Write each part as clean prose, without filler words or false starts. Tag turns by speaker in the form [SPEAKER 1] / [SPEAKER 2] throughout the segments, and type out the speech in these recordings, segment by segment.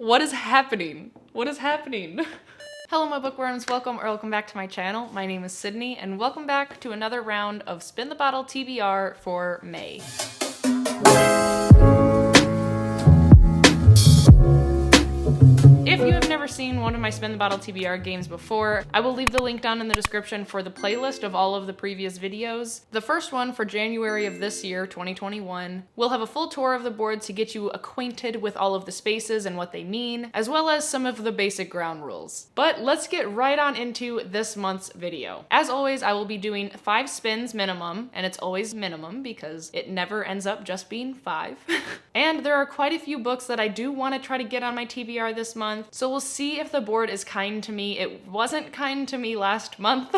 [SPEAKER 1] What is happening? What is happening? Hello my bookworms, welcome back to my channel. My name is Sydney and welcome back to another round of Spin the Bottle TBR for May. If you have never seen one of my Spin the Bottle TBR games before, I will leave the link down in the description for the playlist of all of the previous videos. The first one for January of this year, 2021, will have a full tour of the board to get you acquainted with all of the spaces and what they mean, as well as some of the basic ground rules. But let's get right on into this month's video. As always, I will be doing 5 spins minimum, and it's always minimum because it never ends up just being 5. And there are quite a few books that I do want to try to get on my TBR this month. So we'll see if the board is kind to me. It wasn't kind to me last month.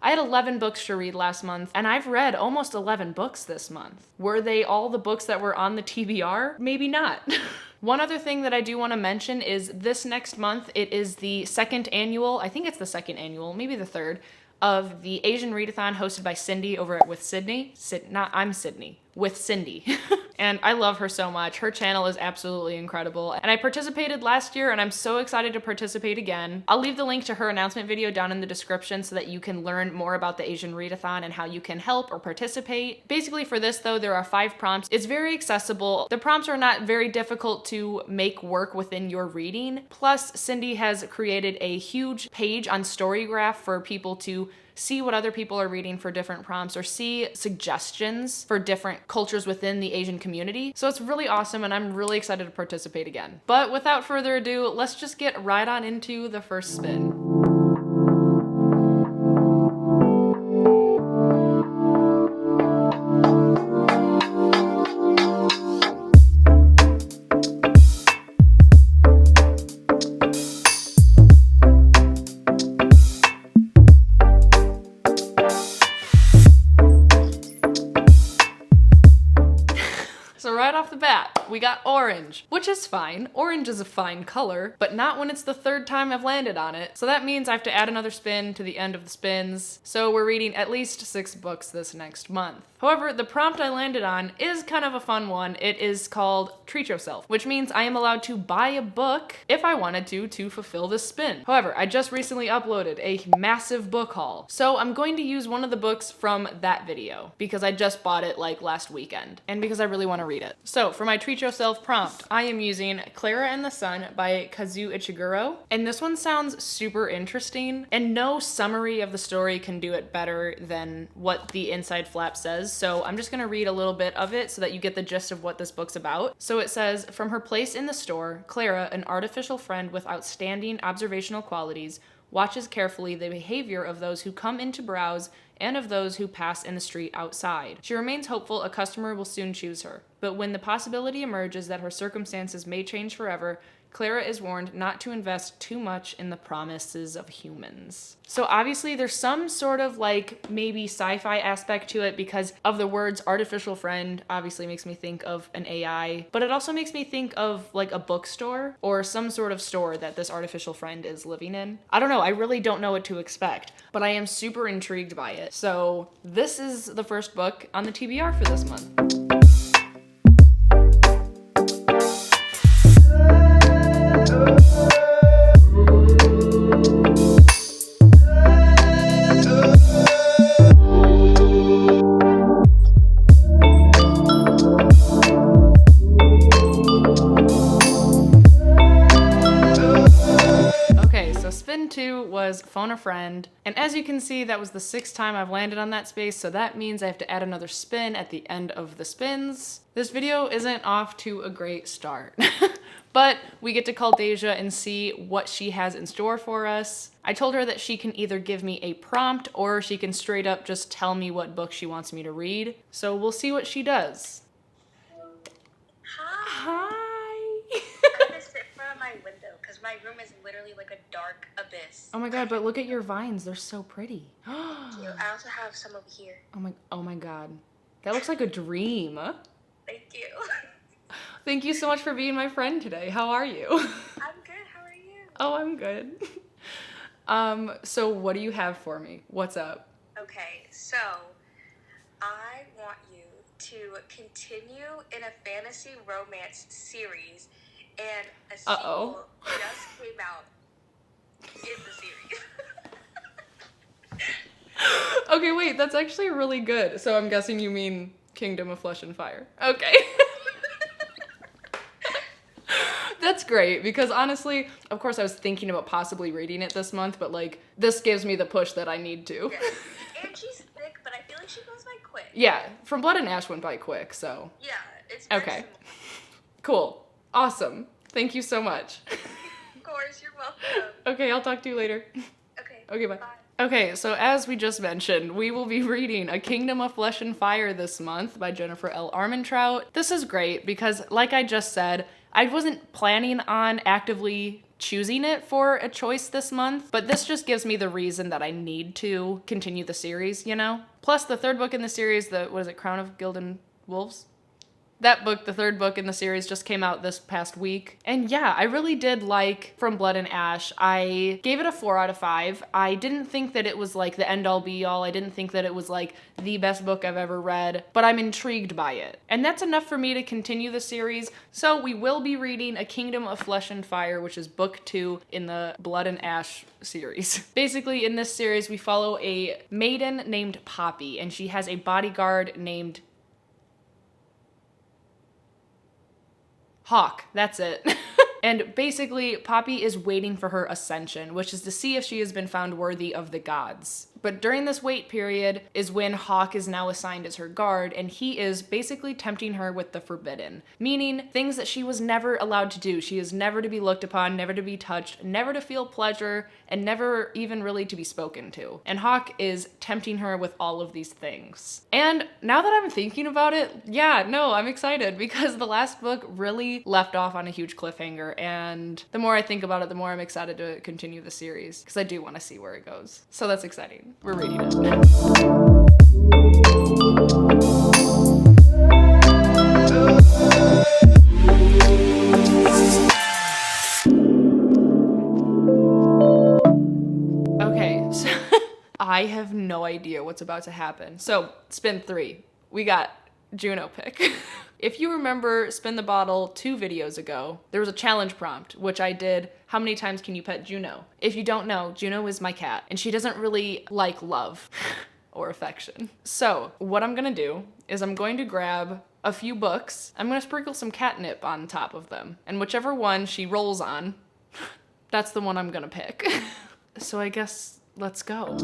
[SPEAKER 1] I had 11 books to read last month, and I've read almost 11 books this month. Were they all the books that were on the TBR? Maybe not. One other thing that I do want to mention is this next month, it is the second annual, I think it's the second annual, maybe the third, of the Asian Readathon hosted by Cindy over at With Sydney. With Cindy. And I love her so much. Her channel is absolutely incredible. And I participated last year and I'm so excited to participate again. I'll leave the link to her announcement video down in the description so that you can learn more about the Asian Readathon and how you can help or participate. Basically for this though, there are 5 prompts. It's very accessible. The prompts are not very difficult to make work within your reading. Plus, Cindy has created a huge page on Storygraph for people to see what other people are reading for different prompts or see suggestions for different cultures within the Asian community. So it's really awesome and I'm really excited to participate again. But without further ado, let's just get right on into the first spin. So right off the bat, we got orange, which is fine. Orange is a fine color, but not when it's the 3rd time I've landed on it. So that means I have to add another spin to the end of the spins. So we're reading at least 6 books this next month. However, the prompt I landed on is kind of a fun one. It is called Treat Yourself, which means I am allowed to buy a book if I wanted to fulfill this spin. However, I just recently uploaded a massive book haul. So I'm going to use one of the books from that video because I just bought it like last weekend and because I really want to read it. So for my Treat Yourself prompt, I am using Clara and the Sun by Kazuo Ichiguro. And this one sounds super interesting and no summary of the story can do it better than what the inside flap says. So I'm just gonna read a little bit of it so that you get the gist of what this book's about. So it says, from her place in the store, Clara, an artificial friend with outstanding observational qualities, watches carefully the behavior of those who come in to browse and of those who pass in the street outside. She remains hopeful a customer will soon choose her. But when the possibility emerges that her circumstances may change forever, Clara is warned not to invest too much in the promises of humans. So obviously there's some sort of like maybe sci-fi aspect to it because of the words artificial friend obviously makes me think of an AI, but it also makes me think of like a bookstore or some sort of store that this artificial friend is living in. I don't know, I really don't know what to expect, but I am super intrigued by it. So this is the first book on the TBR for this month. Spin 2 was Phone a Friend, and as you can see, that was the 6th time I've landed on that space, so that means I have to add another spin at the end of the spins. This video isn't off to a great start, but we get to call Deja and see what she has in store for us. I told her that she can either give me a prompt or she can straight up just tell me what book she wants me to read, so we'll see what she does. Hi.
[SPEAKER 2] Window because my room is literally like a dark abyss.
[SPEAKER 1] Oh my god, but look at your vines, they're so pretty.
[SPEAKER 2] Thank you. I also have some over here.
[SPEAKER 1] Oh my god, that looks like a dream.
[SPEAKER 2] Thank you.
[SPEAKER 1] Thank you so much for being my friend today. How are you?
[SPEAKER 2] I'm good. How are you?
[SPEAKER 1] Oh, I'm good. So what do you have for me? What's up?
[SPEAKER 2] Okay, so I want you to continue in a fantasy romance series and a sequel came out in the series.
[SPEAKER 1] Okay, wait, that's actually really good. So I'm guessing you mean Kingdom of Flesh and Fire. Okay. That's great, because honestly, of course I was thinking about possibly reading it this month, but like, this gives me the push that I need to.
[SPEAKER 2] Yes. And she's thick, but I feel like she goes by quick.
[SPEAKER 1] Yeah, From Blood and Ash went by quick, so.
[SPEAKER 2] Yeah, it's very
[SPEAKER 1] Okay.
[SPEAKER 2] similar.
[SPEAKER 1] Cool. Awesome. Thank you so much.
[SPEAKER 2] Of course, you're welcome.
[SPEAKER 1] Okay, I'll talk to you later.
[SPEAKER 2] Okay.
[SPEAKER 1] Okay, bye. Okay, so as we just mentioned, we will be reading A Kingdom of Flesh and Fire this month by Jennifer L. Armentrout. This is great because, like I just said, I wasn't planning on actively choosing it for a choice this month, but this just gives me the reason that I need to continue the series, you know? Plus, the third book in the series, Crown of Gilded Wolves? That book, the third book in the series, just came out this past week. And yeah, I really did like From Blood and Ash. I gave it a 4 out of 5. I didn't think that it was like the end-all be-all. I didn't think that it was like the best book I've ever read, but I'm intrigued by it. And that's enough for me to continue the series. So we will be reading A Kingdom of Flesh and Fire, which is book 2 in the Blood and Ash series. Basically, in this series, we follow a maiden named Poppy, and she has a bodyguard named Hawk, that's it. And basically, Poppy is waiting for her ascension, which is to see if she has been found worthy of the gods. But during this wait period is when Hawk is now assigned as her guard, and he is basically tempting her with the forbidden, meaning things that she was never allowed to do. She is never to be looked upon, never to be touched, never to feel pleasure, and never even really to be spoken to. And Hawk is tempting her with all of these things. And now that I'm thinking about it, yeah, no, I'm excited because the last book really left off on a huge cliffhanger, and the more I think about it, the more I'm excited to continue the series because I do want to see where it goes. So that's exciting. We're reading it. Okay, so I have no idea what's about to happen. So, spin 3. We got Juno pick. If you remember Spin the Bottle 2 videos ago, there was a challenge prompt, which I did, how many times can you pet Juno? If you don't know, Juno is my cat, and she doesn't really like love or affection. So what I'm gonna do is I'm going to grab a few books, I'm gonna sprinkle some catnip on top of them, and whichever one she rolls on, that's the one I'm gonna pick. So I guess, let's go.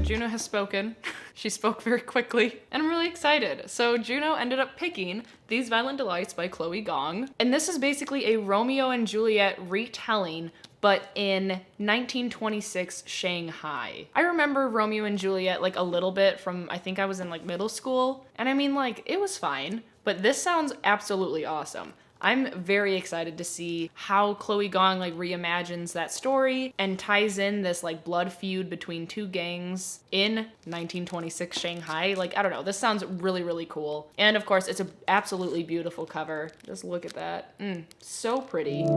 [SPEAKER 1] Juno has spoken. She spoke very quickly, and I'm really excited. So Juno ended up picking These Violent Delights by Chloe Gong, and this is basically a Romeo and Juliet retelling, but in 1926 Shanghai. I remember Romeo and Juliet like a little bit from, I think I was in like middle school, and I mean like it was fine, but this sounds absolutely awesome. I'm very excited to see how Chloe Gong like reimagines that story and ties in this like blood feud between two gangs in 1926 Shanghai. Like, I don't know, this sounds really, really cool. And of course, it's an absolutely beautiful cover. Just look at that. So pretty.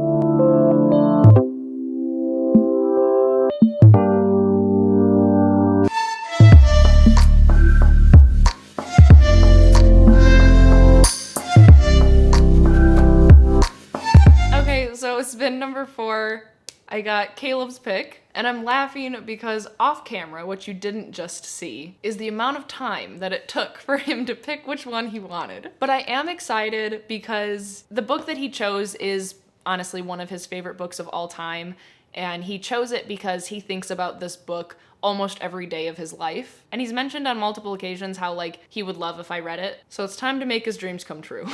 [SPEAKER 1] So spin number 4, I got Caleb's pick, and I'm laughing because off camera, what you didn't just see, is the amount of time that it took for him to pick which one he wanted. But I am excited because the book that he chose is honestly one of his favorite books of all time, and he chose it because he thinks about this book almost every day of his life. And he's mentioned on multiple occasions how like he would love if I read it. So it's time to make his dreams come true.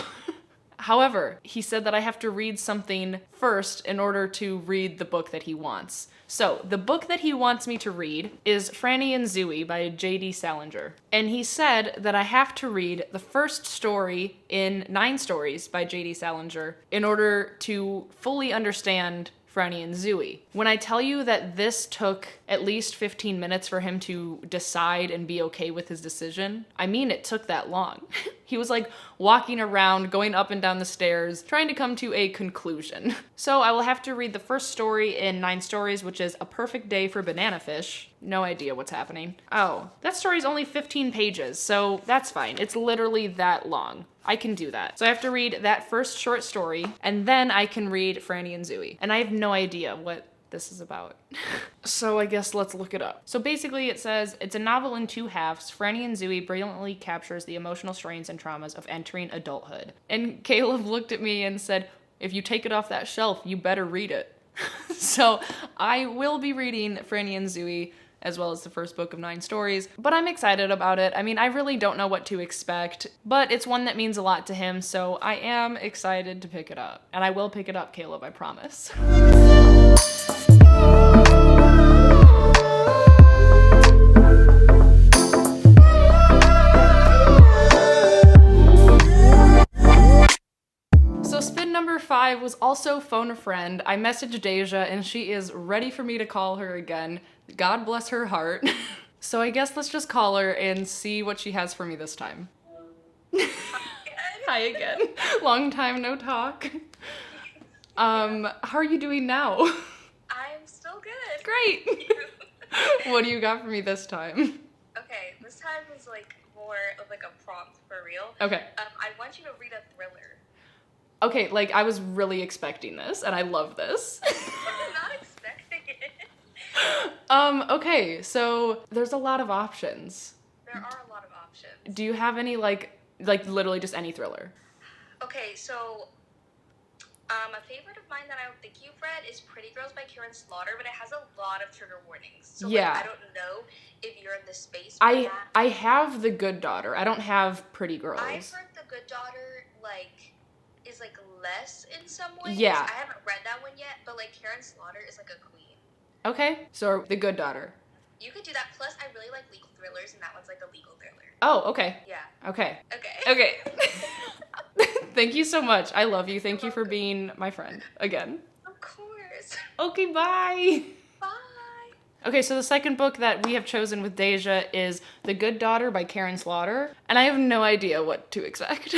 [SPEAKER 1] However, he said that I have to read something first in order to read the book that he wants. So, the book that he wants me to read is Franny and Zooey by J.D. Salinger. And he said that I have to read the first story in 9 stories by J.D. Salinger in order to fully understand Franny and Zooey. When I tell you that this took at least 15 minutes for him to decide and be okay with his decision, I mean it took that long. He was like walking around, going up and down the stairs, trying to come to a conclusion. So I will have to read the first story in 9 stories, which is A Perfect Day for Banana Fish. No idea what's happening. Oh, that story's only 15 pages, so that's fine. It's literally that long. I can do that. So I have to read that first short story, and then I can read Franny and Zooey. And I have no idea what this is about. So I guess let's look it up. So basically it says, it's a novel in 2 halves. Franny and Zooey brilliantly captures the emotional strains and traumas of entering adulthood. And Caleb looked at me and said, if you take it off that shelf, you better read it. So I will be reading Franny and Zooey, as well as the first book of 9 stories, but I'm excited about it. I mean, I really don't know what to expect, but it's one that means a lot to him, so I am excited to pick it up. And I will pick it up, Caleb, I promise. So spin number 5 was also Phone a Friend. I messaged Deja and she is ready for me to call her again. God bless her heart. So I guess let's just call her and see what she has for me this time. Hi again. Long time no talk. How are you doing now?
[SPEAKER 2] I'm still good.
[SPEAKER 1] Great. What do you got for me this time?
[SPEAKER 2] Okay, this time is like more of like a prompt for real.
[SPEAKER 1] Okay.
[SPEAKER 2] I want you to read a thriller.
[SPEAKER 1] Okay, like I was really expecting this and I love this.
[SPEAKER 2] I'm not expecting it.
[SPEAKER 1] Okay, so there's a lot of options.
[SPEAKER 2] There are a lot of options.
[SPEAKER 1] Do you have any like literally just any thriller?
[SPEAKER 2] Okay, so a favorite of mine that I don't think you've read is Pretty Girls by Karen Slaughter, but it has a lot of trigger warnings. So
[SPEAKER 1] yeah.
[SPEAKER 2] Like, I don't know if you're in the space for that.
[SPEAKER 1] I have The Good Daughter. I don't have Pretty Girls.
[SPEAKER 2] I've heard The Good Daughter is like less in some ways.
[SPEAKER 1] Yeah.
[SPEAKER 2] I haven't read that one yet, but like Karen Slaughter is like a queen.
[SPEAKER 1] Okay, so The Good Daughter.
[SPEAKER 2] You could do that. Plus, I really like legal thrillers, and that one's like a legal thriller.
[SPEAKER 1] Oh, okay.
[SPEAKER 2] Yeah.
[SPEAKER 1] Okay.
[SPEAKER 2] Okay.
[SPEAKER 1] Okay. Thank you so much. I love you. Thank you for being my friend again.
[SPEAKER 2] Of course.
[SPEAKER 1] Okay, bye.
[SPEAKER 2] Bye.
[SPEAKER 1] Okay, so the second book that we have chosen with Deja is The Good Daughter by Karen Slaughter, and I have no idea what to expect.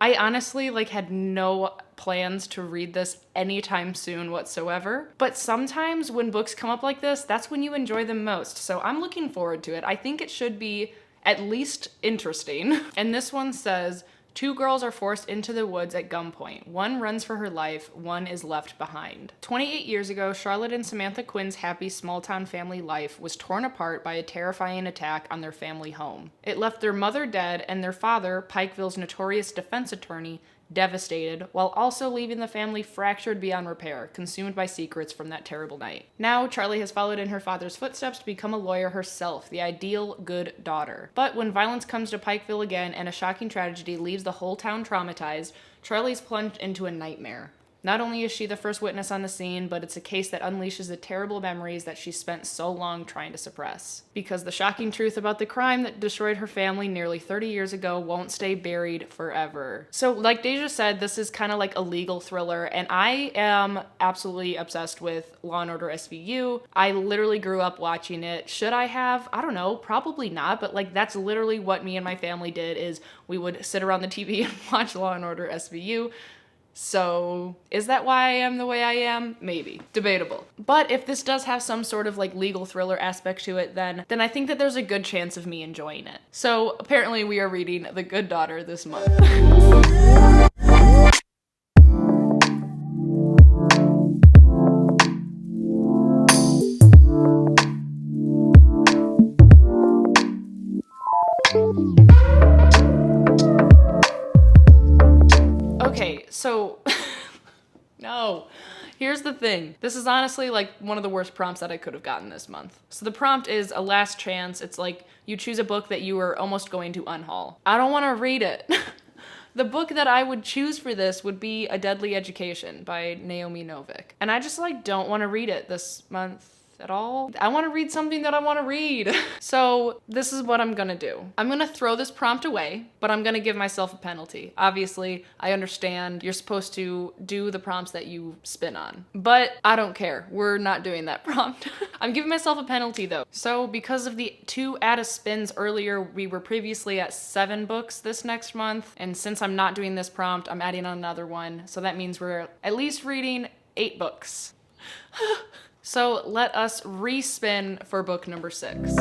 [SPEAKER 1] I honestly had no plans to read this anytime soon whatsoever, but sometimes when books come up like this, that's when you enjoy them most, so I'm looking forward to it. I think it should be at least interesting. And this one says, 2 girls are forced into the woods at gunpoint. One runs for her life, one is left behind. 28 years ago, Charlotte and Samantha Quinn's happy small-town family life was torn apart by a terrifying attack on their family home. It left their mother dead and their father, Pikeville's notorious defense attorney, devastated, while also leaving the family fractured beyond repair, consumed by secrets from that terrible night. Now, Charlie has followed in her father's footsteps to become a lawyer herself, the ideal good daughter. But when violence comes to Pikeville again and a shocking tragedy leaves the whole town traumatized, Charlie's plunged into a nightmare. Not only is she the first witness on the scene, but it's a case that unleashes the terrible memories that she spent so long trying to suppress. Because the shocking truth about the crime that destroyed her family nearly 30 years ago won't stay buried forever. So like Deja said, this is kind of like a legal thriller, and I am absolutely obsessed with Law & Order SVU. I literally grew up watching it. Should I have? I don't know, probably not, but that's literally what me and my family did, is we would sit around the TV and watch Law & Order SVU. So, is that why I am the way I am? Maybe. Debatable. But if this does have some sort of legal thriller aspect to it, then I think that there's a good chance of me enjoying it. So, apparently we are reading The Good Daughter this month. Okay, so, no, Here's the thing. This is honestly like one of the worst prompts that I could have gotten this month. So the prompt is a last chance. It's like you choose a book that you were almost going to unhaul. I don't want to read it. The book that I would choose for this would be A Deadly Education by Naomi Novik. And I just like don't want to read it this month at all. I want to read something that I want to read. So this is what I'm gonna do. I'm gonna throw this prompt away, but I'm gonna give myself a penalty. Obviously, I understand you're supposed to do the prompts that you spin on, but I don't care. We're not doing that prompt. I'm giving myself a penalty though. So because of the 2 add-a spins earlier, we were previously at 7 books this next month. And since I'm not doing this prompt, I'm adding on another one. So that means we're at least reading 8 books. So let us respin for book number 6.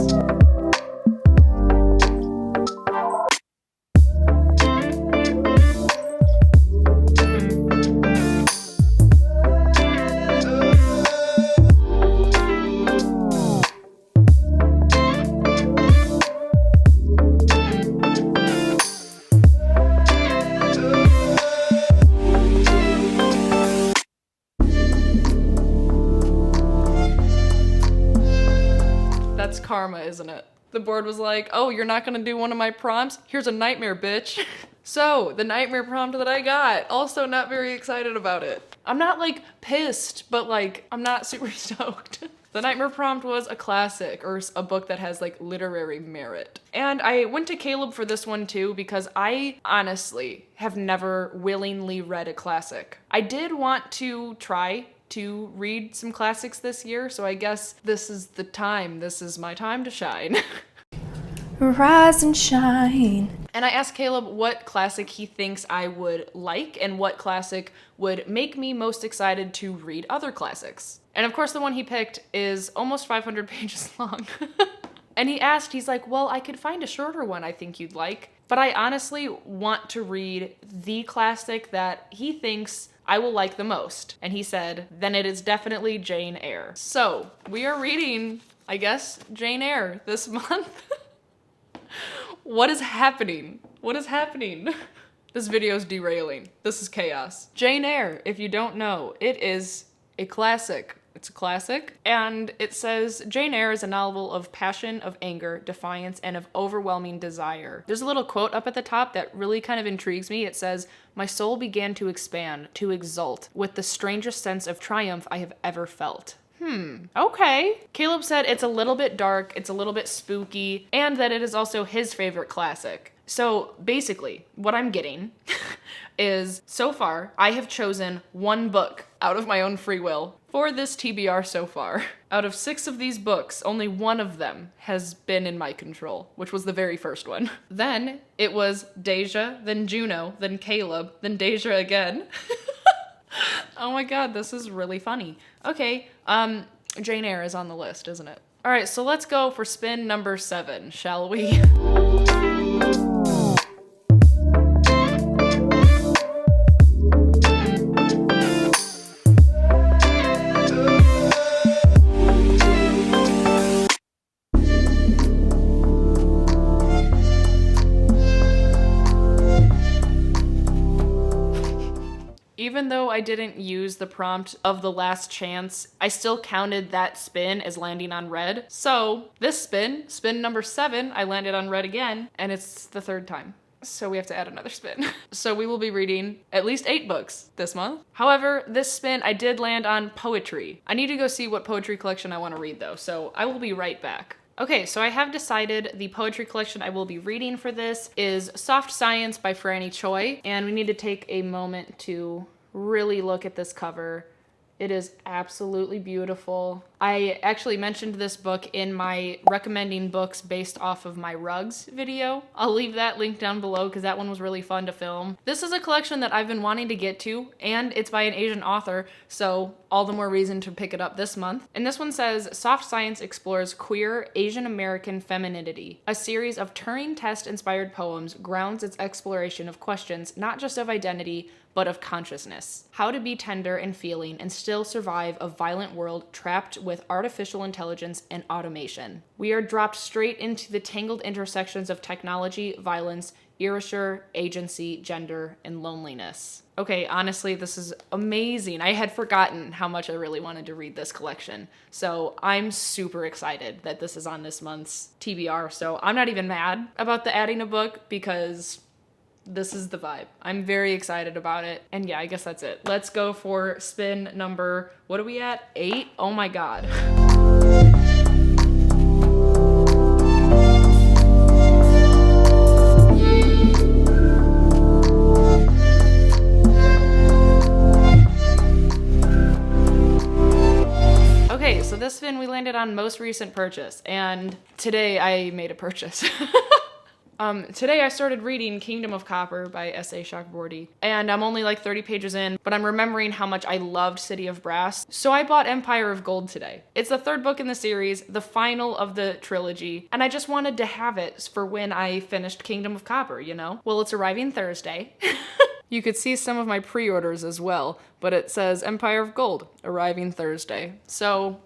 [SPEAKER 1] That's karma, isn't it? The board was like, oh, you're not gonna do one of my prompts? Here's a nightmare, bitch. So, the nightmare prompt that I got, also not very excited about it. I'm not like pissed, but like, I'm not super stoked. The nightmare prompt was a classic, or a book that has like literary merit. And I went to Caleb for this one too, because I honestly have never willingly read a classic. I did want to try to read some classics this year, so I guess this is the time. This is my time to shine.
[SPEAKER 3] Rise and shine.
[SPEAKER 1] And I asked Caleb what classic he thinks I would like and what classic would make me most excited to read other classics. And of course the one he picked is almost 500 pages long. And he asked, he's like, well, I could find a shorter one I think you'd like, but I honestly want to read the classic that he thinks I will like the most. And he said, then it is definitely Jane Eyre. So we are reading, I guess, Jane Eyre this month. What is happening? What is happening? This video is derailing. This is chaos. Jane Eyre, if you don't know, it is a classic. It's a classic. And it says, Jane Eyre is a novel of passion, of anger, defiance, and of overwhelming desire. There's a little quote up at the top that really kind of intrigues me. It says, my soul began to expand, to exult, with the strangest sense of triumph I have ever felt. Okay. Caleb said it's a little bit dark, it's a little bit spooky, and that it is also his favorite classic. So basically, what I'm getting is, so far, I have chosen 1 book out of my own free will for this TBR so far. Out of 6 of these books, only 1 of them has been in my control, which was the very first one. Then it was Deja, then Juno, then Caleb, then Deja again. Oh my god, this is really funny. Okay, Jane Eyre is on the list, isn't it? All right, so let's go for spin number 7, shall we? Even though I didn't use the prompt of the last chance, I still counted that spin as landing on red. So this spin number 7, I landed on red again, and it's the 3rd time. So we have to add another spin. So we will be reading at least 8 books this month. However, this spin I did land on poetry. I need to go see what poetry collection I want to read though, so I will be right back. Okay, so I have decided the poetry collection I will be reading for this is Soft Science by Franny Choi, and we need to take a moment to really look at this cover. It is absolutely beautiful. I actually mentioned this book in my recommending books based off of my rugs video. I'll leave that link down below because that one was really fun to film. This is a collection that I've been wanting to get to, and it's by an Asian author, so all the more reason to pick it up this month. And this one says, Soft Science explores queer Asian American femininity. A series of Turing test-inspired poems grounds its exploration of questions not just of identity, but of consciousness. How to be tender and feeling and still survive a violent world trapped with artificial intelligence and automation. We are dropped straight into the tangled intersections of technology, violence, erasure, agency, gender, and loneliness. Okay, honestly, this is amazing. I had forgotten how much I really wanted to read this collection. So I'm super excited that this is on this month's TBR. So I'm not even mad about the adding a book because this is the vibe. I'm very excited about it. And yeah, I guess that's it. Let's go for spin number, what are we at? 8? Oh my God. Okay, so this spin we landed on most recent purchase, and today I made a purchase. Today I started reading Kingdom of Copper by S.A. Chakraborty, and I'm only like 30 pages in, but I'm remembering how much I loved City of Brass, so I bought Empire of Gold today. It's the 3rd book in the series, the final of the trilogy, and I just wanted to have it for when I finished Kingdom of Copper, you know? Well, it's arriving Thursday. You could see some of my pre-orders as well, but it says Empire of Gold, arriving Thursday. So,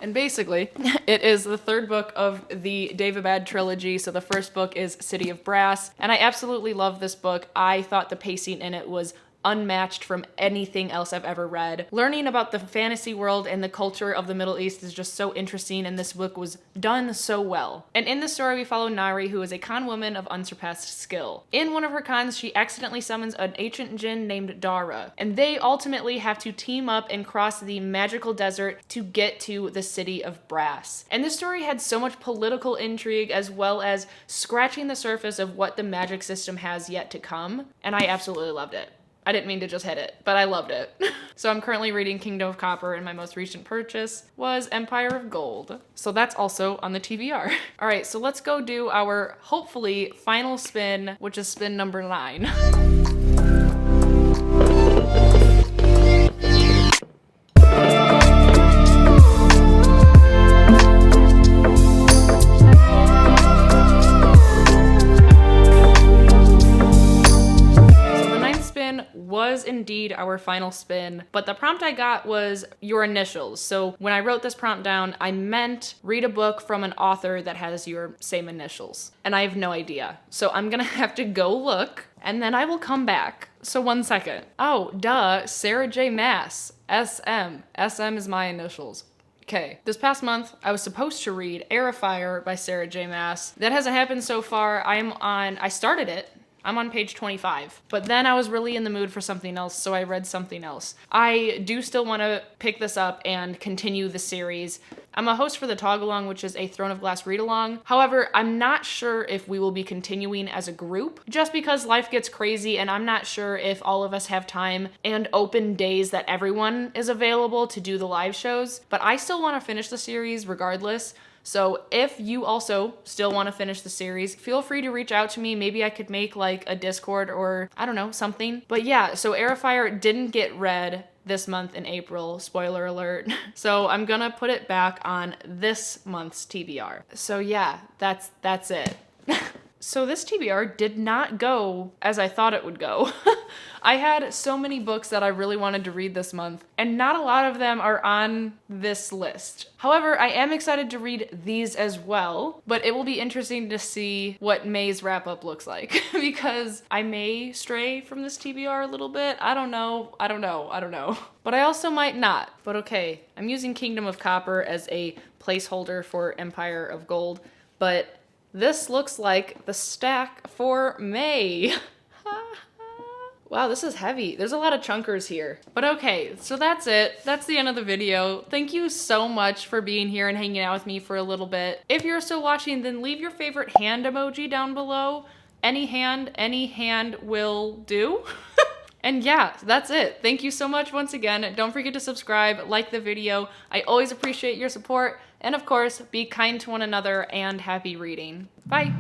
[SPEAKER 1] and basically, it is the 3rd book of the Deja trilogy. So the 1st book is City of Brass, and I absolutely love this book. I thought the pacing in it was unmatched from anything else I've ever read. Learning about the fantasy world and the culture of the Middle East is just so interesting, and this book was done so well. And in the story, we follow Nari, who is a con woman of unsurpassed skill. In one of her cons, she accidentally summons an ancient djinn named Dara, and they ultimately have to team up and cross the magical desert to get to the City of Brass. And this story had so much political intrigue as well as scratching the surface of what the magic system has yet to come, and I absolutely loved it. I didn't mean to just hit it, but I loved it. So I'm currently reading Kingdom of Copper, and my most recent purchase was Empire of Gold. So that's also on the TBR. All right, so let's go do our hopefully final spin, which is spin number 9. Was indeed our final spin, but the prompt I got was your initials. So when I wrote this prompt down, I meant read a book from an author that has your same initials, and I have no idea. So I'm gonna have to go look, and then I will come back. So 1 second. Oh, duh, Sarah J. Maas, SM. SM is my initials. Okay, this past month, I was supposed to read Air of Fire by Sarah J. Maas. That hasn't happened so far. I started it. I'm on page 25, but then I was really in the mood for something else, so I read something else. I do still want to pick this up and continue the series. I'm a host for the Tog-Along, which is a Throne of Glass read-along. However, I'm not sure if we will be continuing as a group, just because life gets crazy and I'm not sure if all of us have time and open days that everyone is available to do the live shows, but I still want to finish the series regardless. So if you also still want to finish the series, feel free to reach out to me. Maybe I could make like a Discord or I don't know, something. But yeah, so Air of Fire didn't get read this month in April, spoiler alert. So I'm gonna put it back on this month's TBR. So yeah, that's it. So this TBR did not go as I thought it would go. I had so many books that I really wanted to read this month, and not a lot of them are on this list. However, I am excited to read these as well, but it will be interesting to see what May's wrap-up looks like, because I may stray from this TBR a little bit. I don't know. But I also might not. But okay, I'm using Kingdom of Copper as a placeholder for Empire of Gold, but this looks like the stack for May. Wow, this is heavy. There's a lot of chunkers here. But okay, so that's it. That's the end of the video. Thank you so much for being here and hanging out with me for a little bit. If you're still watching, then leave your favorite hand emoji down below. Any hand will do. And yeah, that's it. Thank you so much once again. Don't forget to subscribe, like the video. I always appreciate your support. And of course, be kind to one another and happy reading. Bye.